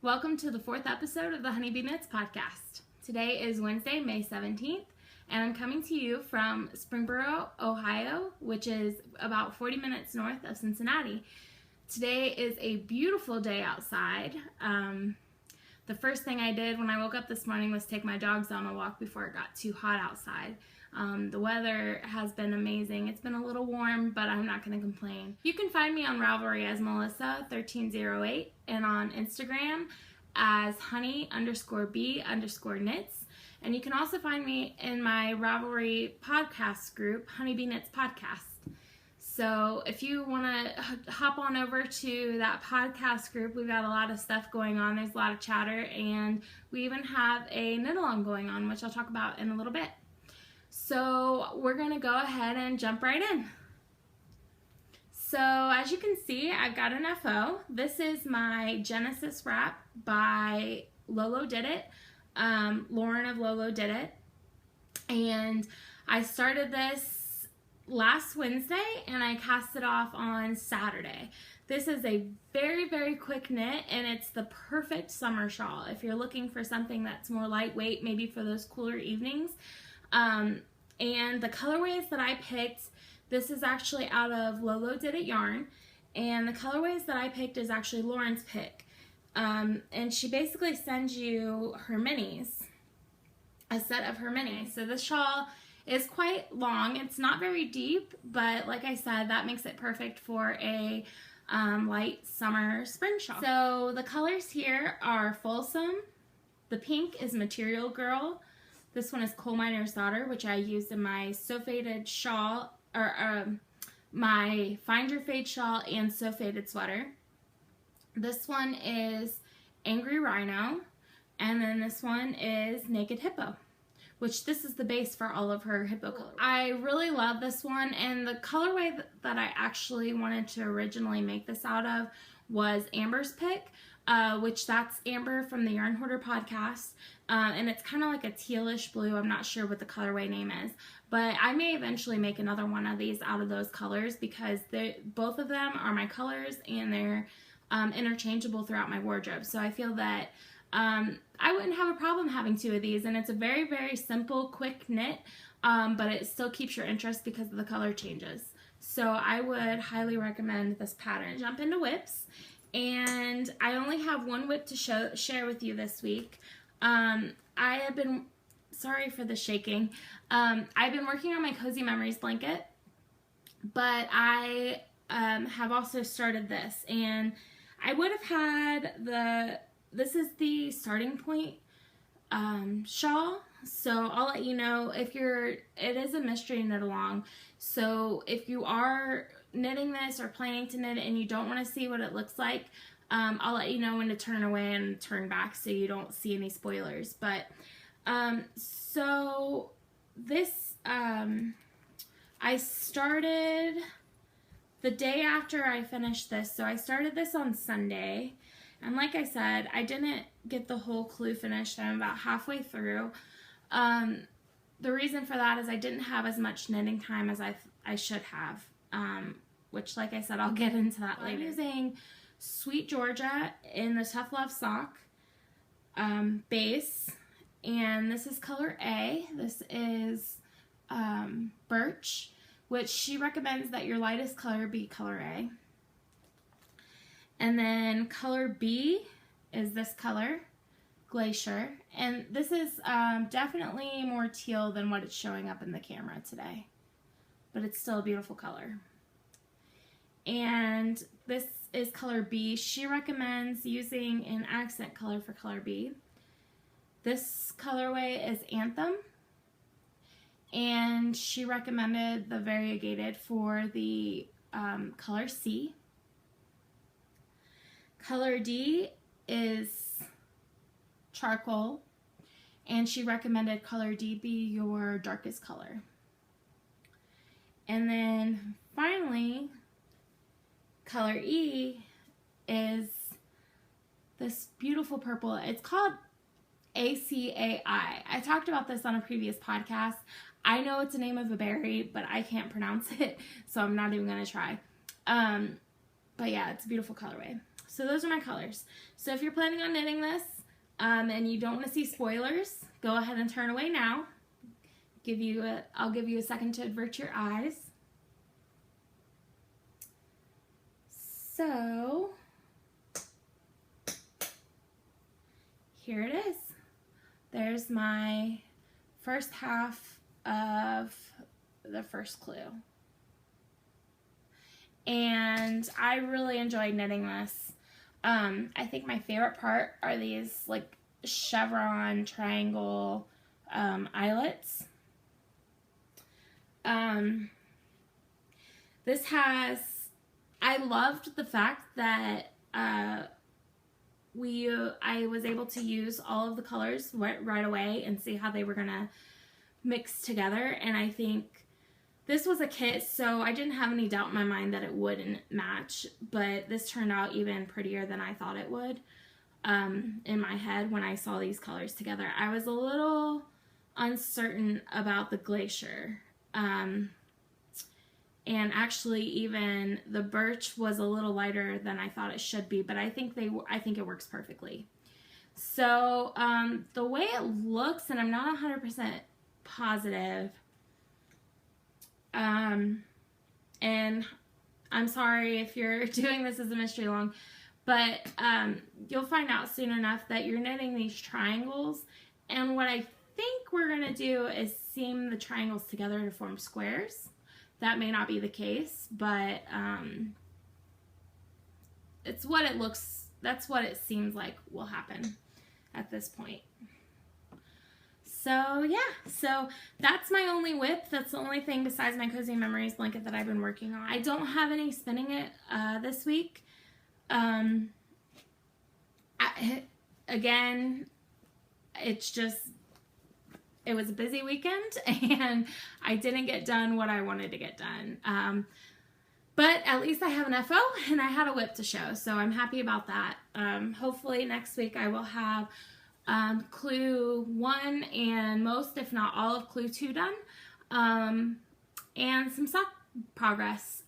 Welcome to the 4th episode of the Honeybee Knits podcast. Today is Wednesday, May 17th, and I'm coming to you from Springboro, Ohio, which is about 40 minutes north of Cincinnati. Today is a beautiful day outside. The first thing I did when I woke up this morning was take my dogs on a walk before it got too hot outside. The weather has been amazing. It's been a little warm, but I'm not going to complain. You can find me on Ravelry as Melissa1308 and on Instagram as honey_bee_knits. And you can also find me in my Ravelry podcast group, Honeybee Knits Podcast. So if you want to hop on over to that podcast group, we've got a lot of stuff going on. There's a lot of chatter, and we even have a knit-along going on, which I'll talk about in a little bit. So we're going to go ahead and jump right in. So as you can see, I've got an FO. This is my Genesis wrap by Lolodidit, Lauren of Lolodidit. And I started this last Wednesday and I cast it off on Saturday. This is a very, very quick knit, and it's the perfect summer shawl if you're looking for something that's more lightweight, maybe for those cooler evenings. And the colorways that I picked, this is actually out of Lolodidit yarn, and the colorways that I picked is actually Lauren's pick. And she basically sends you her minis, a set of her minis. So this shawl is quite long. It's not very deep, but like I said, that makes it perfect for a light summer spring shawl. So the colors here are Folsom. The pink is Material Girl. This one is Coal Miner's Daughter, which I used in my So Faded shawl, or my Find Your Fade shawl and So Faded sweater. This one is Angry Rhino, and then this one is Naked Hippo, which this is the base for all of her hippo colors. I really love this one, and the colorway that I actually wanted to originally make this out of was Amber's pick, which that's Amber from the Yarn Hoarder podcast, and it's kind of like a tealish blue. I'm not sure what the colorway name is, but I may eventually make another one of these out of those colors because both of them are my colors and they're interchangeable throughout my wardrobe. So I feel that I wouldn't have a problem having two of these, and it's a very, very simple, quick knit, but it still keeps your interest because of the color changes. So I would highly recommend this pattern. Jump into whips, and I only have one whip to share with you this week. I have been, sorry for the shaking, I've been working on my Cozy Memories blanket, but I have also started this, and I would have had this is the starting point shawl, so I'll let you know if it is a mystery knit along, so if you are knitting this or planning to knit it and you don't want to see what it looks like, I'll let you know when to turn away and turn back so you don't see any spoilers. But so this I started the day after I finished this, so I started this on Sunday, and like I said, I didn't get the whole clue finished. I'm about halfway through. The reason for that is I didn't have as much knitting time as I should have, which, like I said, I'll get into that later. I'm using Sweet Georgia in the Tough Love Sock base, and this is color A. This is Birch, which she recommends that your lightest color be color A. And then color B is this color, Glacier, and this is definitely more teal than what it's showing up in the camera today, but it's still a beautiful color. And this is color B. She recommends using an accent color for color B. This colorway is Anthem, and she recommended the variegated for the color C. Color D is Charcoal, and she recommended color D be your darkest color. And then finally, color E is this beautiful purple. It's called ACAI. I talked about this on a previous podcast. I know it's the name of a berry, but I can't pronounce it, so I'm not even going to try. But yeah, it's a beautiful colorway. So those are my colors. So if you're planning on knitting this and you don't want to see spoilers, go ahead and turn away now. I'll give you a second to avert your eyes. So here it is. There's my first half of the first clue. And I really enjoyed knitting this. I think my favorite part are these like chevron triangle eyelets. I loved the fact that I was able to use all of the colors right away and see how they were gonna mix together, and I think this was a kit, so I didn't have any doubt in my mind that it wouldn't match, but this turned out even prettier than I thought it would in my head when I saw these colors together. I was a little uncertain about the glacier. And actually even the birch was a little lighter than I thought it should be, but I think it works perfectly. So the way it looks, and I'm not 100% positive, and I'm sorry if you're doing this as a mystery along, but you'll find out soon enough that you're knitting these triangles, and what I think we're going to do is seam the triangles together to form squares. That may not be the case, but it's what it looks, that's what it seems like will happen at this point. So yeah, so that's my only whip. That's the only thing besides my Cozy Memories blanket that I've been working on. I don't have any spinning it this week. Again, it's just, it was a busy weekend and I didn't get done what I wanted to get done. But at least I have an FO and I had a whip to show, so I'm happy about that. Hopefully next week I will have Clue 1 and most, if not all, of Clue 2 done, and some sock progress.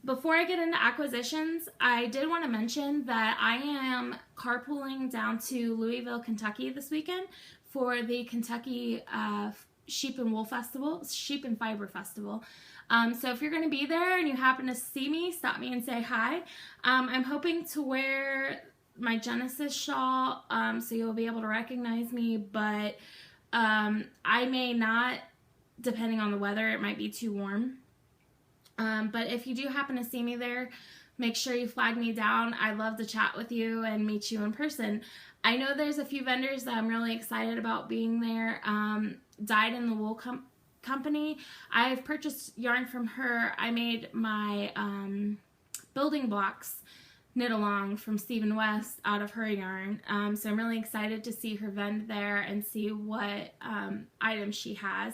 Before I get into acquisitions, I did want to mention that I am carpooling down to Louisville, Kentucky this weekend for the Kentucky Sheep and Fiber Festival. So if you're going to be there and you happen to see me, stop me and say hi. I'm hoping to wear my Genesis shawl, so you'll be able to recognize me, but I may not, depending on the weather. It might be too warm. But if you do happen to see me there, make sure you flag me down. I'd love to chat with you and meet you in person. I know there's a few vendors that I'm really excited about being there. Dyed in the Wool Company. I've purchased yarn from her. I made my building blocks knit along from Stephen West out of her yarn. So I'm really excited to see her vend there and see what items she has.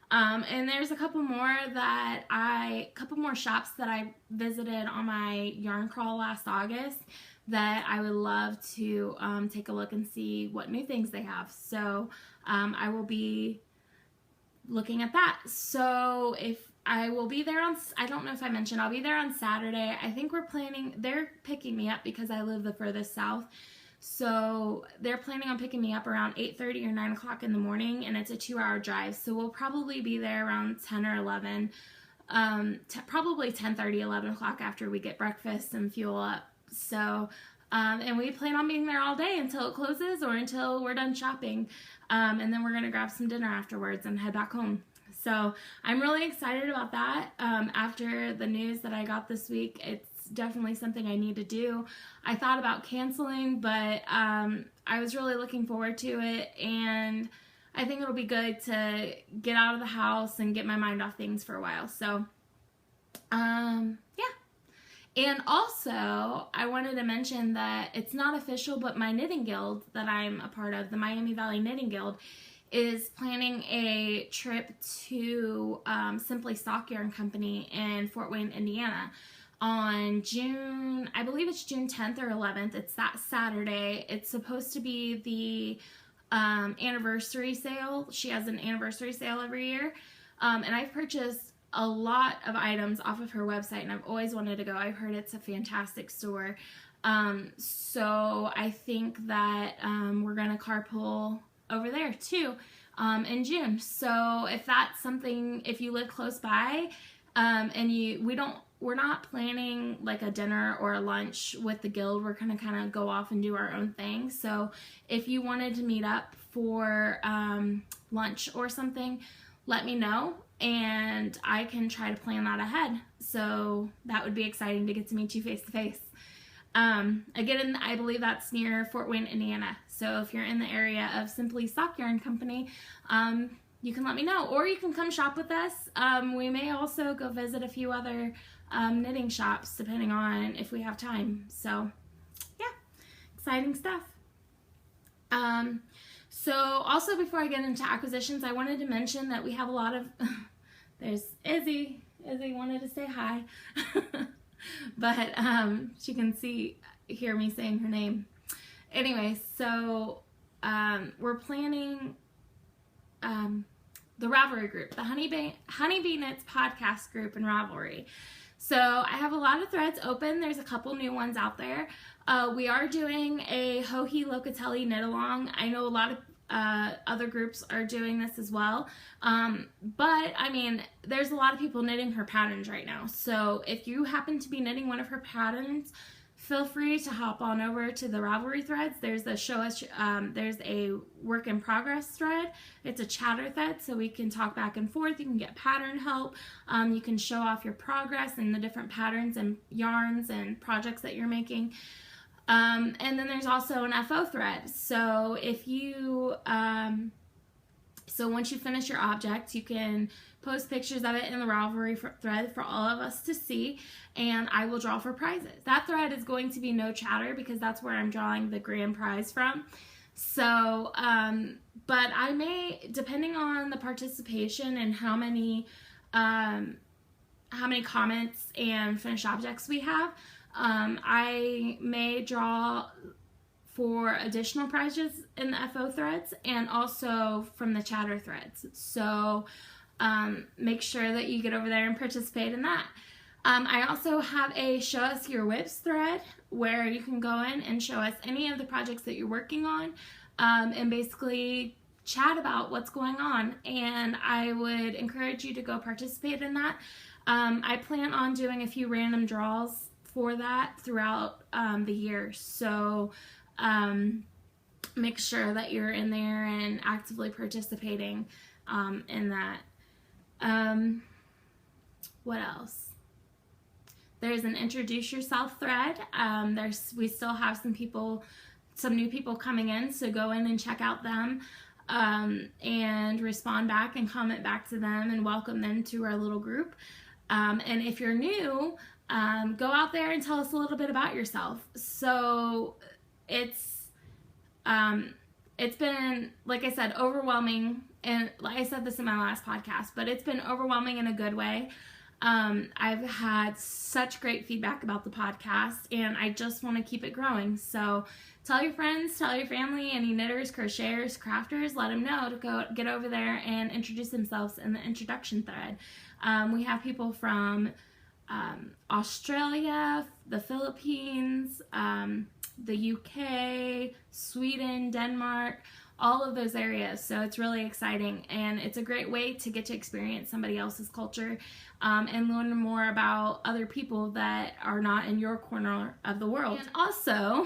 And there's a couple more shops that I visited on my yarn crawl last August that I would love to take a look and see what new things they have. So I will be looking at that. So if I will be there on, I don't know if I mentioned, I'll be there on Saturday. I think they're picking me up because I live the furthest south. So they're planning on picking me up around 8:30 or 9 o'clock in the morning, and it's a 2-hour drive. So we'll probably be there around 10 or 11, probably 10:30, 11 o'clock after we get breakfast and fuel up. So, and we plan on being there all day until it closes or until we're done shopping. And then we're going to grab some dinner afterwards and head back home. So I'm really excited about that. After the news that I got this week, it's definitely something I need to do. I thought about canceling, but I was really looking forward to it, and I think it'll be good to get out of the house and get my mind off things for a while. So yeah. And also I wanted to mention that it's not official, but my knitting guild that I'm a part of, the Miami Valley Knitting Guild, is planning a trip to Simply Stock Yarn Company in Fort Wayne, Indiana on June, I believe it's June 10th or 11th. It's that Saturday. It's supposed to be the anniversary sale. She has an anniversary sale every year. And I've purchased a lot of items off of her website, and I've always wanted to go. I've heard it's a fantastic store. So I think that we're going to carpool over there too in June. So if that's something, if you live close by, and we're not planning like a dinner or a lunch with the guild. We're going to kind of go off and do our own thing. So if you wanted to meet up for lunch or something, let me know and I can try to plan that ahead. So that would be exciting to get to meet you face to face. Again, I believe that's near Fort Wayne, Indiana. So if you're in the area of Simply Sock Yarn Company, you can let me know, or you can come shop with us. We may also go visit a few other knitting shops depending on if we have time. So yeah, exciting stuff. So also before I get into acquisitions, I wanted to mention that we have a lot of, there's Izzy. Izzy wanted to say hi, but she can hear me saying her name. Anyway, so we're planning the Ravelry group, the Honeybee Knits podcast group in Ravelry. So I have a lot of threads open. There's a couple new ones out there. We are doing a Joji Locatelli knit along. I know a lot of other groups are doing this as well. But I mean, there's a lot of people knitting her patterns right now. So if you happen to be knitting one of her patterns, feel free to hop on over to the Ravelry threads. There's there's a work in progress thread. It's a chatter thread, so we can talk back and forth. You can get pattern help. You can show off your progress and the different patterns and yarns and projects that you're making. And then there's also an FO thread. So if you, so once you finish your object, you can post pictures of it in the Ravelry thread for all of us to see, and I will draw for prizes. That thread is going to be no chatter because that's where I'm drawing the grand prize from. So, but I may, depending on the participation and how many comments and finished objects we have, I may draw for additional prizes in the FO threads and also from the chatter threads. So make sure that you get over there and participate in that. I also have a show us your whips thread where you can go in and show us any of the projects that you're working on and basically chat about what's going on, and I would encourage you to go participate in that. I plan on doing a few random draws for that throughout the year, so make sure that you're in there and actively participating in that. What else? There's an introduce yourself thread. We still have some new people coming in, so go in and check out them and respond back and comment back to them and welcome them to our little group. And if you're new, go out there and tell us a little bit about yourself. So it's been, like I said, overwhelming, and like I said this in my last podcast, but it's been overwhelming in a good way. I've had such great feedback about the podcast, and I just want to keep it growing. So tell your friends, tell your family, any knitters, crocheters, crafters, let them know to go get over there and introduce themselves in the introduction thread. We have people from Australia, the Philippines, the UK, Sweden, Denmark, all of those areas. So it's really exciting, and it's a great way to get to experience somebody else's culture and learn more about other people that are not in your corner of the world. And also,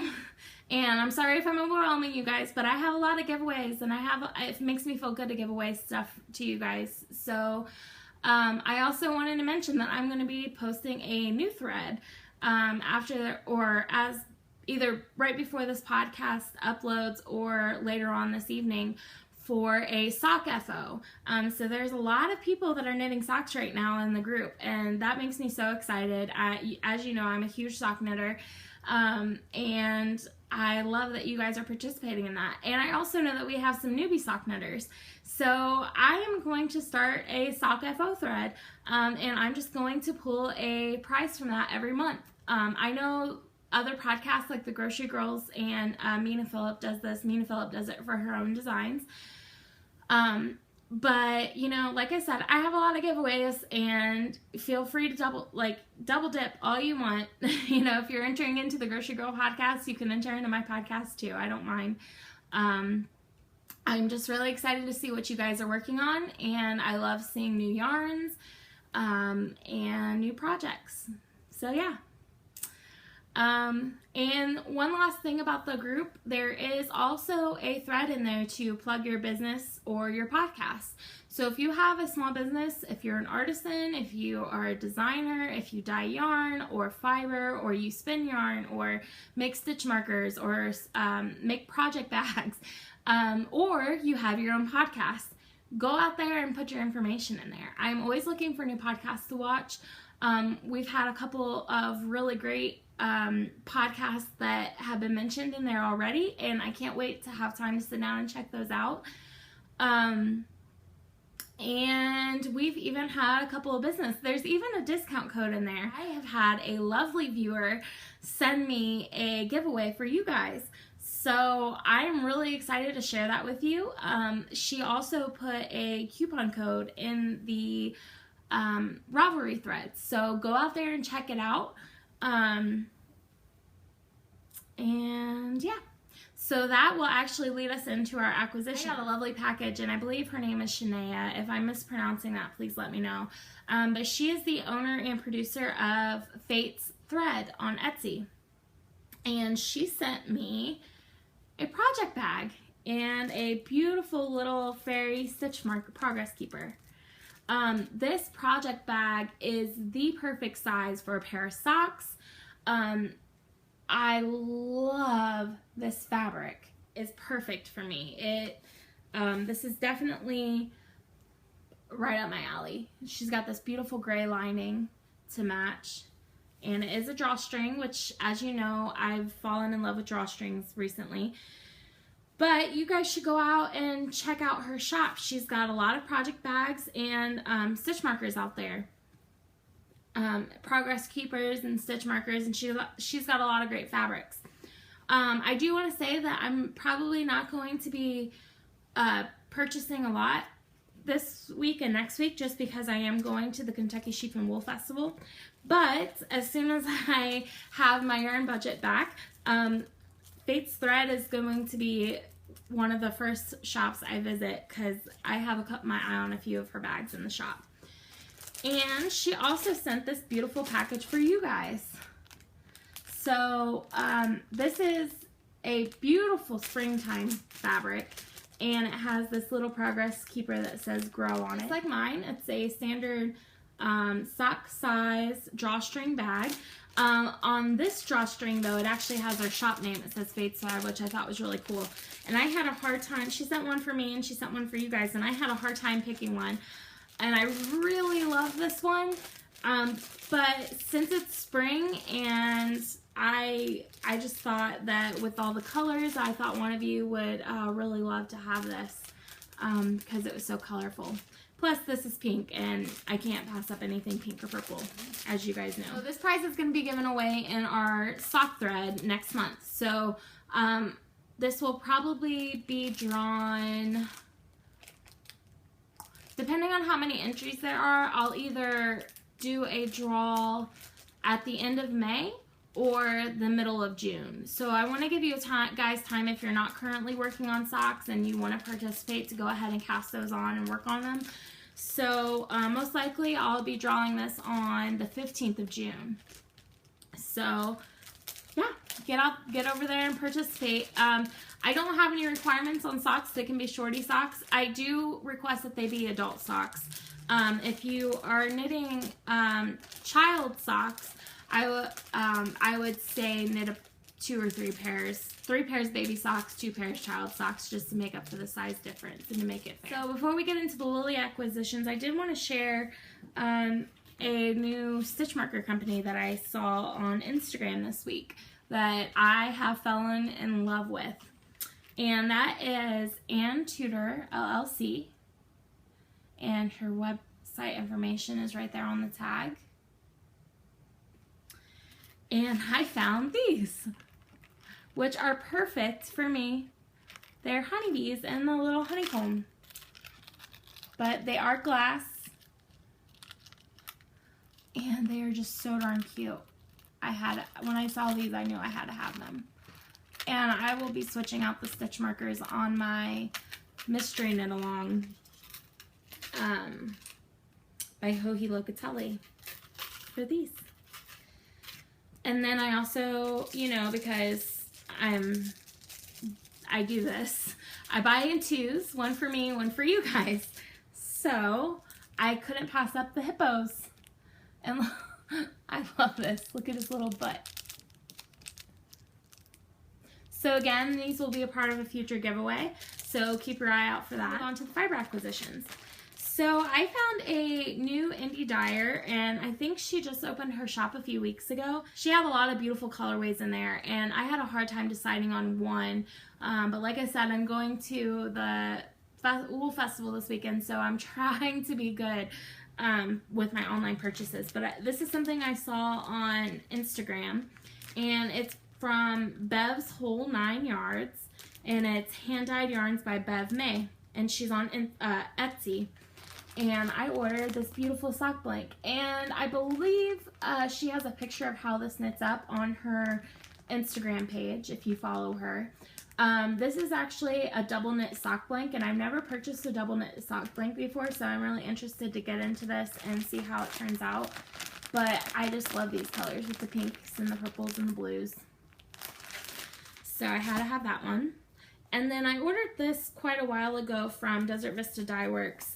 and I'm sorry if I'm overwhelming you guys, but I have a lot of giveaways, and it makes me feel good to give away stuff to you guys. So I also wanted to mention that I'm going to be posting a new thread either right before this podcast uploads or later on this evening for a sock FO. So there's a lot of people that are knitting socks right now in the group, and that makes me so excited. As you know, I'm a huge sock knitter, and I love that you guys are participating in that. And I also know that we have some newbie sock knitters. So I am going to start a sock FO thread, and I'm just going to pull a prize from that every month. I know other podcasts like the Grocery Girls and Mina Phillip does this. Mina Phillip does it for her own designs. But, you know, like I said, I have a lot of giveaways, and feel free to double dip all you want. You know, if you're entering into the Grocery Girl podcast, you can enter into my podcast too. I don't mind. I'm just really excited to see what you guys are working on, and I love seeing new yarns and new projects. So yeah. And one last thing about the group, there is also a thread in there to plug your business or your podcast. So if you have a small business, if you're an artisan, if you are a designer, if you dye yarn or fiber, or you spin yarn or make stitch markers or make project bags, or you have your own podcast, go out there and put your information in there. I'm always looking for new podcasts to watch. We've had a couple of really great podcasts that have been mentioned in there already, and I can't wait to have time to sit down and check those out. And we've even had a couple of business. There's even a discount code in there. I have had a lovely viewer send me a giveaway for you guys. So I am really excited to share that with you. She also put a coupon code in the Ravelry thread. So go out there and check it out. And yeah, so that will actually lead us into our acquisition. I got a lovely package, and I believe her name is Shania. If I'm mispronouncing that, please let me know. But she is the owner and producer of Fate's Thread on Etsy. And she sent me a project bag and a beautiful little fairy stitch marker progress keeper. This project bag is the perfect size for a pair of socks. I love this fabric. It's perfect for me. This is definitely right up my alley. She's got this beautiful gray lining to match, and it is a drawstring, which, as you know, I've fallen in love with drawstrings recently. But you guys should go out and check out her shop. She's got a lot of project bags and stitch markers out there. Progress keepers and stitch markers, and she's got a lot of great fabrics. I do want to say that I'm probably not going to be purchasing a lot this week and next week, just because I am going to the Kentucky Sheep and Wool Festival. But as soon as I have my yarn budget back, Fate's Thread is going to be one of the first shops I visit, because I have my eye on a few of her bags in the shop. And she also sent this beautiful package for you guys. So this is a beautiful springtime fabric, and it has this little progress keeper that says grow on it. It's like mine. It's a standard sock size drawstring bag. On this drawstring, though, it actually has our shop name. It says Fate's Thread, which I thought was really cool. And I had a hard time. She sent one for me, and she sent one for you guys, and I had a hard time picking one. And I really love this one, but since it's spring, and I just thought that with all the colors, I thought one of you would really love to have this, because it was so colorful. Plus, this is pink, and I can't pass up anything pink or purple, as you guys know. So this prize is going to be given away in our sock thread next month. So this will probably be drawn... Depending on how many entries there are, I'll either do a draw at the end of May or the middle of June. So I want to give you guys time, if you're not currently working on socks and you want to participate, to go ahead and cast those on and work on them. So most likely I'll be drawing this on the 15th of June. So yeah, get over there and participate. I don't have any requirements on socks. They can be shorty socks. I do request that they be adult socks. If you are knitting child socks, I would say knit 2 or 3 pairs. 3 pairs baby socks, 2 pairs child socks, just to make up for the size difference and to make it fair. So before we get into the Lily acquisitions, I did want to share a new stitch marker company that I saw on Instagram this week that I have fallen in love with. And that is Tudor, LLC. And her website information is right there on the tag. And I found these, which are perfect for me. They're honeybees and the little honeycomb. but they are glass, and they are just so darn cute. When I saw these, I knew I had to have them. And I will be switching out the stitch markers on my Mystery Knit Along by Joji Locatelli for these. And then I also, you know, because I do this, I buy in twos, one for me, one for you guys. So I couldn't pass up the hippos. And I love this. Look at his little butt. So again, these will be a part of a future giveaway, so keep your eye out for that. Move on to the fiber acquisitions. So I found a new indie dyer, and I think she just opened her shop a few weeks ago. She had a lot of beautiful colorways in there, and I had a hard time deciding on one. But like I said, I'm going to the Wool Festival this weekend, so I'm trying to be good with my online purchases. But this is something I saw on Instagram, and it's from Bev's Whole 9 Yards, and it's hand-dyed yarns by Bev May, and she's on Etsy. And I ordered this beautiful sock blank, and I believe she has a picture of how this knits up on her Instagram page if you follow her. This is actually a double knit sock blank, and I've never purchased a double knit sock blank before, so I'm really interested to get into this and see how it turns out. But I just love these colors with the pinks and the purples and the blues. So I had to have that one. And then I ordered this quite a while ago from Desert Vista Dyeworks.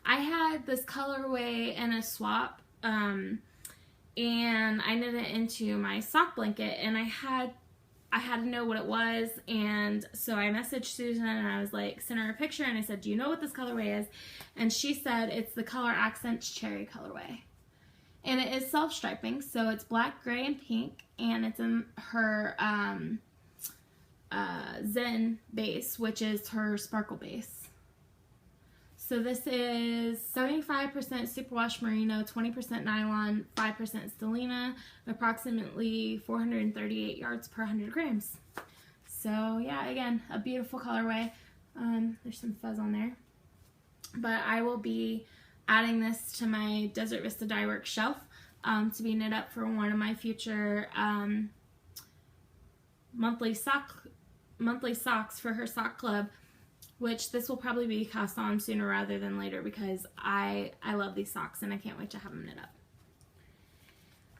I had this colorway and a swap, and I knit it into my sock blanket, and I had to know what it was, and so I messaged Susan, and I was like, sent her a picture, and I said, do you know what this colorway is? And she said it's the Color Accents Cherry colorway. And it is self-striping, so it's black, gray, and pink, and it's in her Zen base, which is her sparkle base. So this is 75% superwash merino, 20% nylon, 5% stellina, approximately 438 yards per 100 grams. So yeah, again, a beautiful colorway. There's some fuzz on there. But I will be adding this to my Desert Vista Dyeworks shelf to be knit up for one of my future monthly socks for her sock club, which this will probably be cast on sooner rather than later because I love these socks and I can't wait to have them knit up.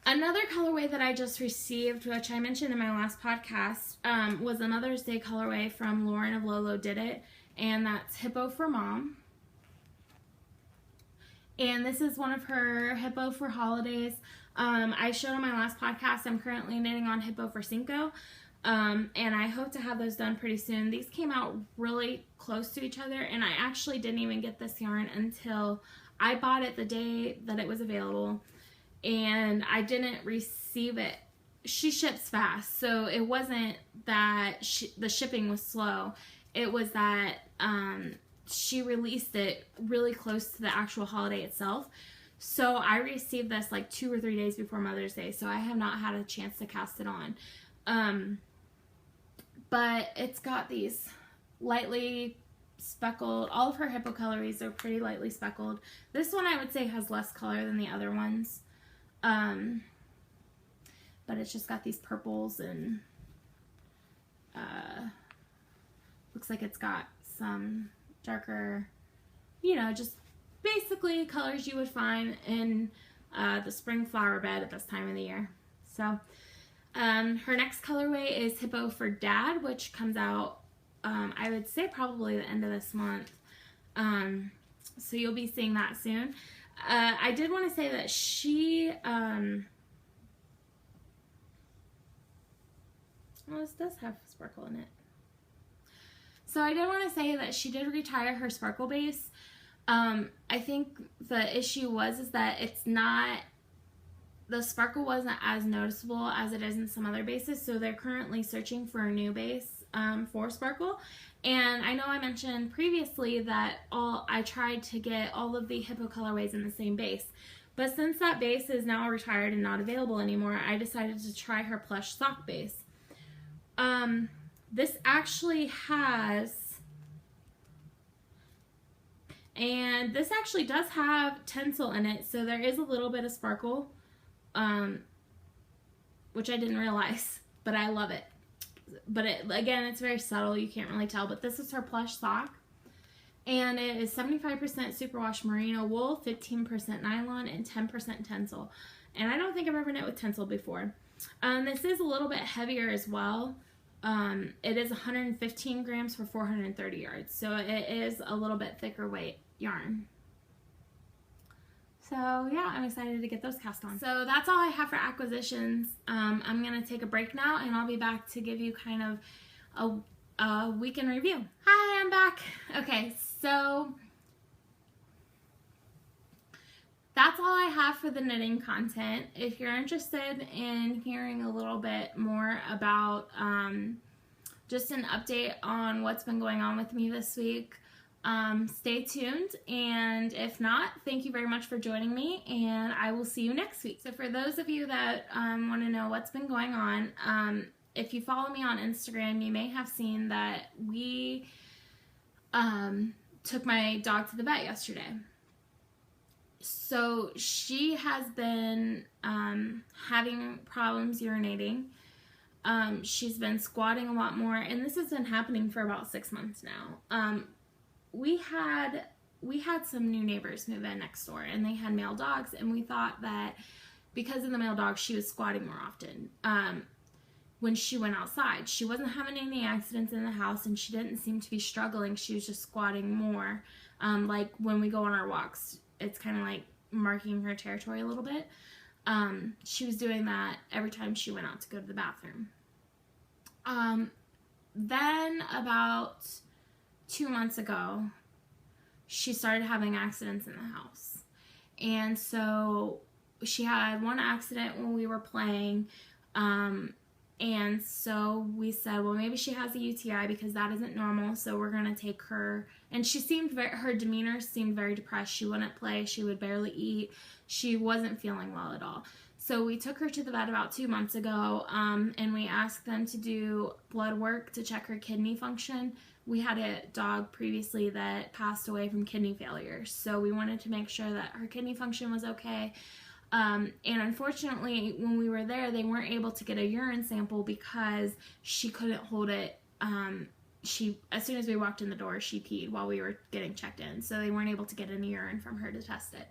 Another colorway that I just received, which I mentioned in my last podcast, was a Mother's Day colorway from Lauren of Lolodidit, and that's Hippo for Mom. And this is one of her Hippo for Holidays. I showed on my last podcast I'm currently knitting on Hippo for Cinco. And I hope to have those done pretty soon. These came out really close to each other, and I actually didn't even get this yarn until I bought it the day that it was available, and I didn't receive it. She ships fast, so it wasn't that the shipping was slow. It was that she released it really close to the actual holiday itself. So I received this like 2 or 3 days before Mother's Day, so I have not had a chance to cast it on. But it's got these lightly speckled, all of her hippo colorways are pretty lightly speckled. This one I would say has less color than the other ones. But it's just got these purples and looks like it's got some darker, you know, just basically colors you would find in the spring flower bed at this time of the year. So her next colorway is Hippo for Dad, which comes out, I would say probably the end of this month. So you'll be seeing that soon. I did want to say that she, well, this does have sparkle in it. So I did want to say that she did retire her sparkle base. I think the issue is that it's not, the sparkle wasn't as noticeable as it is in some other bases, so they're currently searching for a new base for sparkle. And I know I mentioned previously that I tried to get all of the hippo colorways in the same base, but since that base is now retired and not available anymore, I decided to try her plush sock base. This actually has And this actually does have tinsel in it, so there is a little bit of sparkle, which I didn't realize, but I love it. But again, it's very subtle, you can't really tell. But this is her plush sock, and it is 75% superwash merino wool, 15% nylon, and 10% tinsel. And I don't think I've ever knit with tinsel before. This is a little bit heavier as well. It is 115 grams for 430 yards, so it is a little bit thicker weight yarn. So yeah, I'm excited to get those cast on. So that's all I have for acquisitions. I'm going to take a break now, and I'll be back to give you kind of a weekend review. Hi, I'm back. Okay, so that's all I have for the knitting content. If you're interested in hearing a little bit more about just an update on what's been going on with me this week, stay tuned. And if not, thank you very much for joining me, and I will see you next week. So for those of you that want to know what's been going on, if you follow me on Instagram, you may have seen that we took my dog to the vet yesterday. So she has been having problems urinating. She's been squatting a lot more, and this has been happening for about 6 months now. We had some new neighbors move in next door, and they had male dogs, and we thought that because of the male dogs, she was squatting more often. When she went outside, she wasn't having any accidents in the house, and she didn't seem to be struggling. She was just squatting more. Like when we go on our walks, it's kind of like marking her territory a little bit. She was doing that every time she went out to go to the bathroom. Then about 2 months ago, she started having accidents in the house. And so she had one accident when we were playing, and so we said, well, maybe she has a UTI because that isn't normal, so we're going to take her. And she seemed her demeanor seemed very depressed. She wouldn't play. She would barely eat. She wasn't feeling well at all. So we took her to the vet about 2 months ago, and we asked them to do blood work to check her kidney function. We had a dog previously that passed away from kidney failure, so we wanted to make sure that her kidney function was okay. And unfortunately, when we were there, they weren't able to get a urine sample because she couldn't hold it. As soon as we walked in the door, she peed while we were getting checked in, so they weren't able to get any urine from her to test it.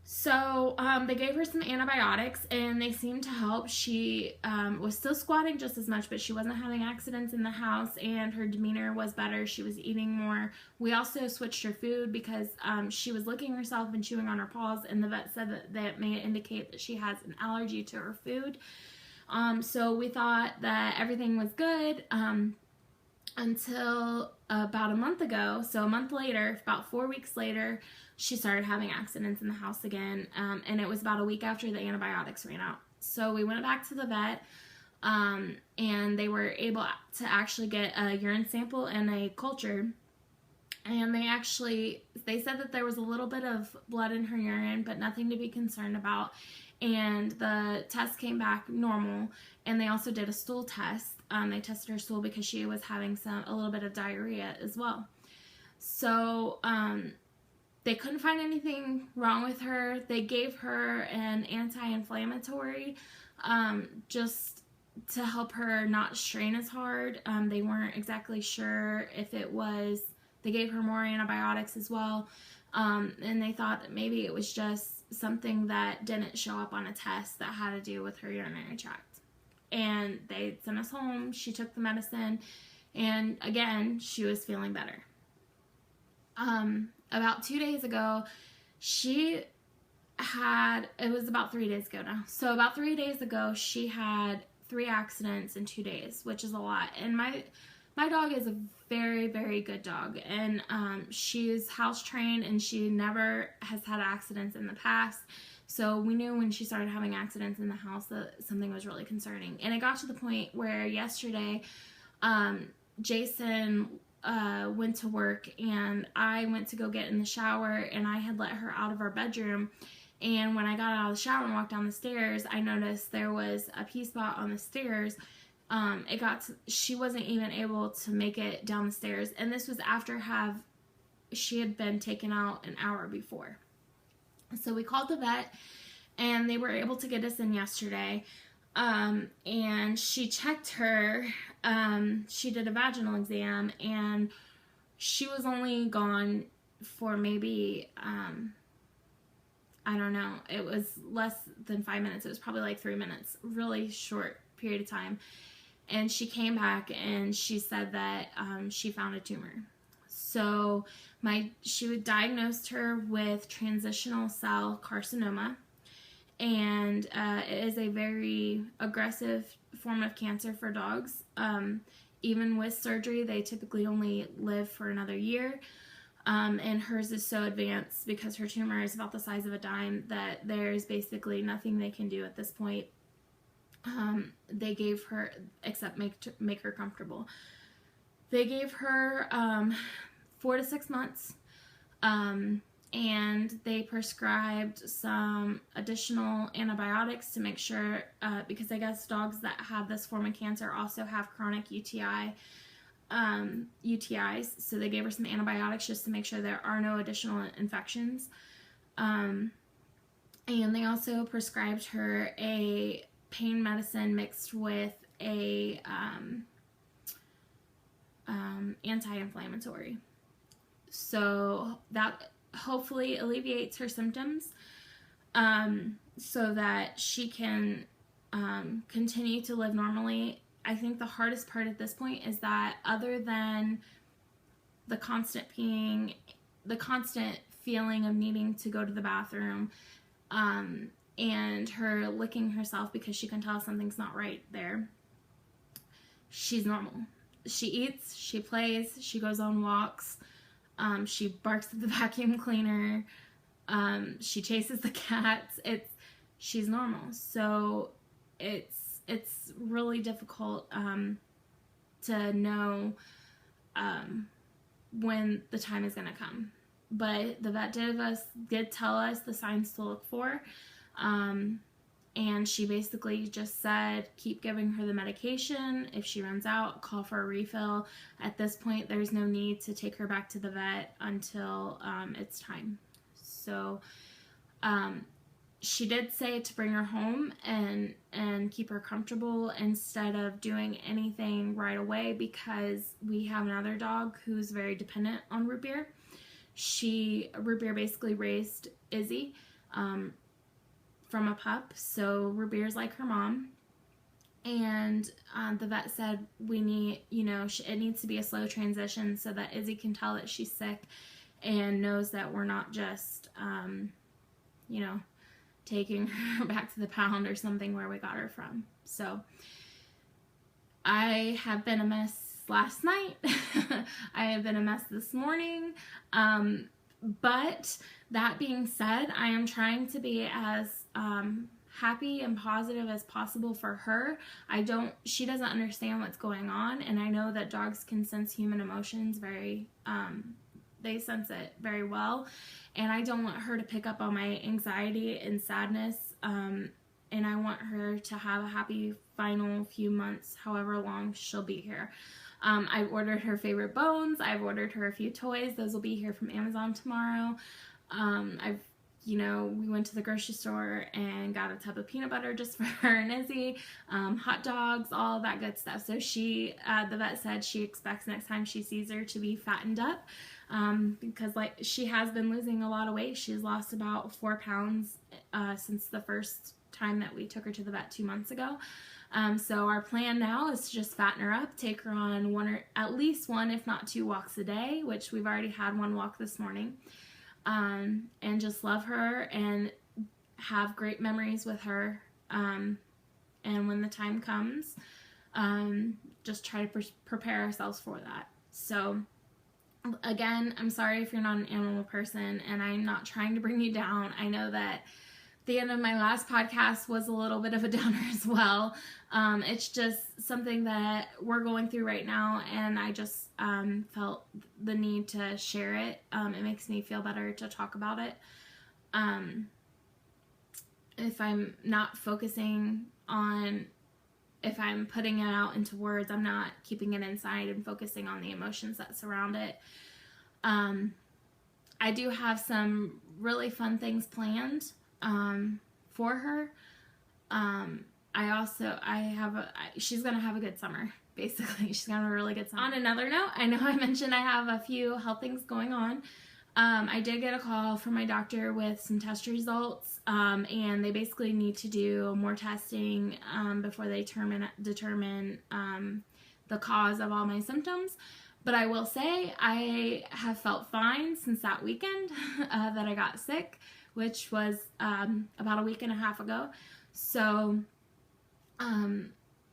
So they gave her some antibiotics, and they seemed to help. She was still squatting just as much, but she wasn't having accidents in the house, and her demeanor was better. She was eating more. We also switched her food because she was licking herself and chewing on her paws, and the vet said that may indicate that she has an allergy to her food. So we thought that everything was good until about a month ago. So a month later, about 4 weeks later, she started having accidents in the house again, and it was about a week after the antibiotics ran out. So we went back to the vet, and they were able to actually get a urine sample and a culture, and they said that there was a little bit of blood in her urine, but nothing to be concerned about, and the test came back normal, and they also did a stool test. They tested her stool because she was having a little bit of diarrhea as well. So, they couldn't find anything wrong with her. They gave her an anti-inflammatory just to help her not strain as hard. They weren't exactly sure if it was, they gave her more antibiotics as well. And they thought that maybe it was just something that didn't show up on a test that had to do with her urinary tract. And they sent us home. She took the medicine, and again, she was feeling better. About 2 days ago, it was about 3 days ago now. So about 3 days ago, she had 3 accidents in 2 days, which is a lot. And my dog is a very, very good dog. And she's house trained, and she never has had accidents in the past. So we knew when she started having accidents in the house that something was really concerning. And it got to the point where yesterday, Jason went to work, and I went to go get in the shower, and I had let her out of our bedroom, and when I got out of the shower and walked down the stairs, I noticed there was a pee spot on the stairs. She wasn't even able to make it down the stairs, and this was after she had been taken out an hour before. So we called the vet, and they were able to get us in yesterday. And she checked her, she did a vaginal exam, and she was only gone for maybe, I don't know, it was less than 5 minutes. It was probably like 3 minutes, really short period of time. And she came back and she said that she found a tumor. So she diagnosed her with transitional cell carcinoma. And it is a very aggressive form of cancer for dogs. Even with surgery, they typically only live for another year. And hers is so advanced because her tumor is about the size of a dime that there's basically nothing they can do at this point. They gave her, except make her comfortable. They gave her 4 to 6 months. And they prescribed some additional antibiotics to make sure, because I guess dogs that have this form of cancer also have chronic UTIs. So they gave her some antibiotics just to make sure there are no additional infections. And they also prescribed her a pain medicine mixed with a anti-inflammatory. So that hopefully alleviates her symptoms, so that she can continue to live normally. I think the hardest part at this point is that other than the constant peeing, the constant feeling of needing to go to the bathroom, and her licking herself because she can tell something's not right there, she's normal. She eats, she plays, she goes on walks. She barks at the vacuum cleaner. She chases the cats. She's normal. So it's really difficult to know when the time is going to come. But the vet did tell us the signs to look for. And she basically just said, keep giving her the medication. If she runs out, call for a refill. At this point, there's no need to take her back to the vet until it's time. So she did say to bring her home and keep her comfortable instead of doing anything right away, because we have another dog who's very dependent on root beer. Root beer basically raised Izzy from a pup, so root beer's like her mom. And the vet said it needs to be a slow transition so that Izzy can tell that she's sick and knows that we're not just taking her back to the pound or something where we got her from. So I have been a mess last night. I have been a mess this morning. But that being said, I am trying to be as happy and positive as possible for her. She doesn't understand what's going on, and I know that dogs can sense human emotions they sense it very well, and I don't want her to pick up on my anxiety and sadness, and I want her to have a happy final few months, however long she'll be here. I've ordered her favorite bones. I've ordered her a few toys. Those will be here from Amazon tomorrow. We went to the grocery store and got a tub of peanut butter just for her and Izzy, hot dogs, all that good stuff. So the vet said she expects next time she sees her to be fattened up, because she has been losing a lot of weight. She's lost about 4 pounds since the first time that we took her to the vet 2 months ago. So our plan now is to just fatten her up, take her on at least one, if not 2 walks a day, which we've already had 1 walk this morning, and just love her and have great memories with her. And when the time comes, just try to prepare ourselves for that. So again, I'm sorry if you're not an animal person, and I'm not trying to bring you down. I know that the end of my last podcast was a little bit of a downer as well. It's just something that we're going through right now, and I just felt the need to share it. It makes me feel better to talk about it. If I'm not focusing on, if I'm putting it out into words, I'm not keeping it inside and focusing on the emotions that surround it. I do have some really fun things planned for her. She's gonna have a good summer. Basically, she's gonna have a really good summer. On another note, I know I mentioned I have a few health things going on. I did get a call from my doctor with some test results, and they basically need to do more testing before they determine the cause of all my symptoms. But I will say I have felt fine since that weekend that I got sick, which was about a week and a half ago. So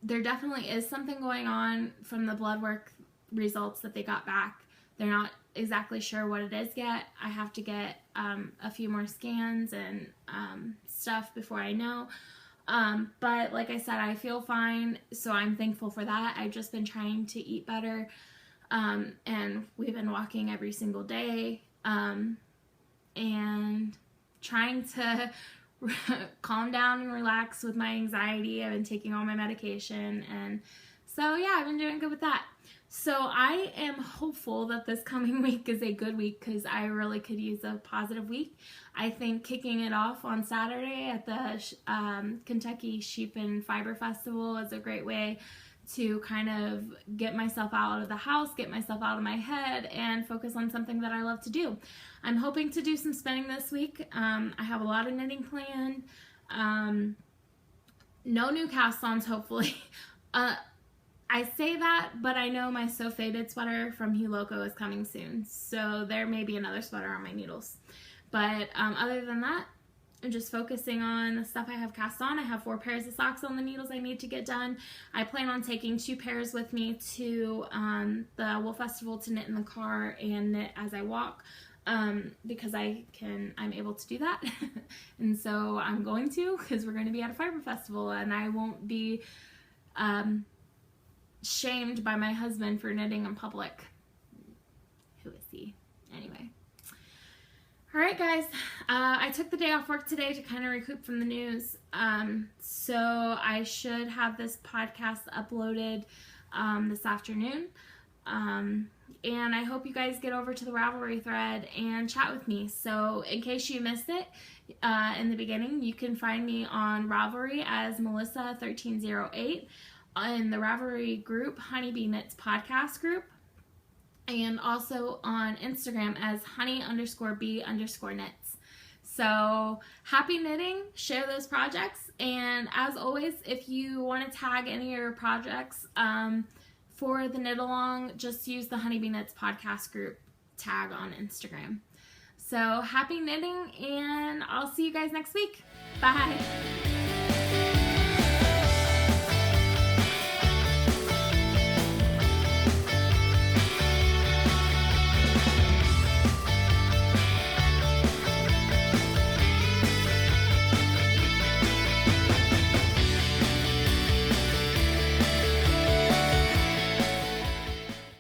there definitely is something going on from the blood work results that they got back. They're not exactly sure what it is yet. I have to get a few more scans and stuff before I know. But like I said, I feel fine, so I'm thankful for that. I've just been trying to eat better, and we've been walking every single day, and trying to calm down and relax with my anxiety. I've been taking all my medication, and so yeah, I've been doing good with that. So I am hopeful that this coming week is a good week, because I really could use a positive week. I think kicking it off on Saturday at the Kentucky Sheep and Fiber Festival is a great way to kind of get myself out of the house, get myself out of my head, and focus on something that I love to do. I'm hoping to do some spinning this week. I have a lot of knitting planned. No new cast-ons, hopefully. I say that, but I know my So Faded sweater from Loco is coming soon, so there may be another sweater on my needles. But other than that, I'm just focusing on the stuff I have cast on. I have 4 pairs of socks on the needles I need to get done. I plan on taking 2 pairs with me to the Wool Festival to knit in the car and knit as I walk, because I'm able to do that. And so I'm going to, because we're going to be at a fiber festival, and I won't be shamed by my husband for knitting in public. Who is he? Anyway. Alright guys, I took the day off work today to kind of recoup from the news, so I should have this podcast uploaded this afternoon, and I hope you guys get over to the Ravelry thread and chat with me. So in case you missed it in the beginning, you can find me on Ravelry as Melissa1308, in the Ravelry group, Honeybee Knits Podcast group, and also on Instagram as honey_bee_knits. So happy knitting, share those projects, and as always, if you want to tag any of your projects for the knit along, just use the Honeybee Knits Podcast group tag on Instagram. So happy knitting, and I'll see you guys next week. Bye.